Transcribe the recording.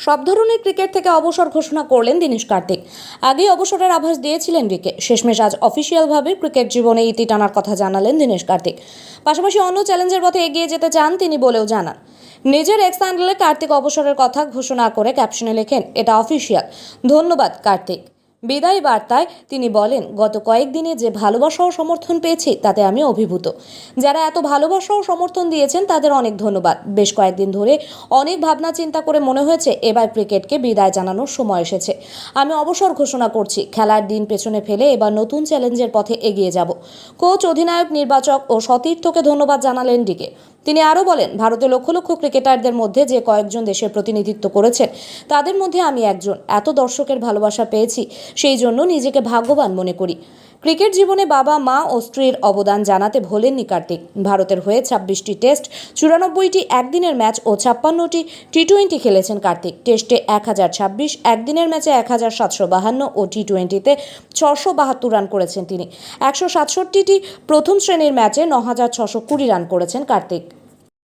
সব ধরনের ক্রিকেট থেকে অবসর ঘোষণা করলেন দীনেশ কার্তিক। আগেই অবসরের আভাস দিয়েছিলেন রিকে। শেষমেশ আজ অফিসিয়ালভাবে ক্রিকেট জীবনে ইতি টানার কথা জানালেন দীনেশ কার্তিক। পাশাপাশি অন্য চ্যালেঞ্জের পথে এগিয়ে যেতে চান তিনি বলেও জানান। নিজের এক্স হ্যান্ডেলে কার্তিক অবসরের কথা ঘোষণা করে ক্যাপশনে লেখেন, এটা অফিসিয়াল, ধন্যবাদ কার্তিক। বিদায় বার্তায় তিনি বলেন, গত কয়েকদিনে যে ভালোবাসা ও সমর্থন পেয়েছি তাতে আমি অভিভূত। যারা এত ভালোবাসা ও সমর্থন দিয়েছেন তাদের অনেক ধন্যবাদ। বেশ কয়েকদিন ধরে অনেক ভাবনা চিন্তা করে মনে হয়েছে এবার ক্রিকেটকে বিদায় জানানোর সময় এসেছে। আমি অবসর ঘোষণা করছি। খেলার দিন পেছনে ফেলে এবার নতুন চ্যালেঞ্জের পথে এগিয়ে যাব। কোচ, অধিনায়ক, নির্বাচক ও সতীর্থকে ধন্যবাদ জানালেন ডিকে। তিনি আরও বলেন, ভারতে লক্ষ লক্ষ ক্রিকেটারদের মধ্যে যে কয়েকজন দেশের প্রতিনিধিত্ব করেছেন তাদের মধ্যে আমি একজন। এত দর্শকের ভালোবাসা পেয়েছি, সেই জন্য নিজেকে ভাগ্যবান মনে করি। ক্রিকেট জীবনে বাবা, মা ও স্ত্রীর অবদান জানাতে ভোলেননি কার্তিক। ভারতের হয়ে 26টি টেস্ট, 94টি একদিনের ম্যাচ ও 56টি টি-20 খেলেছেন কার্তিক। টেস্টে 1026, একদিনের ম্যাচে 1752 ও টি-20তে 672 রান করেছেন তিনি। 167টি প্রথম শ্রেণীর ম্যাচে 9620 রান করেছেন কার্তিক।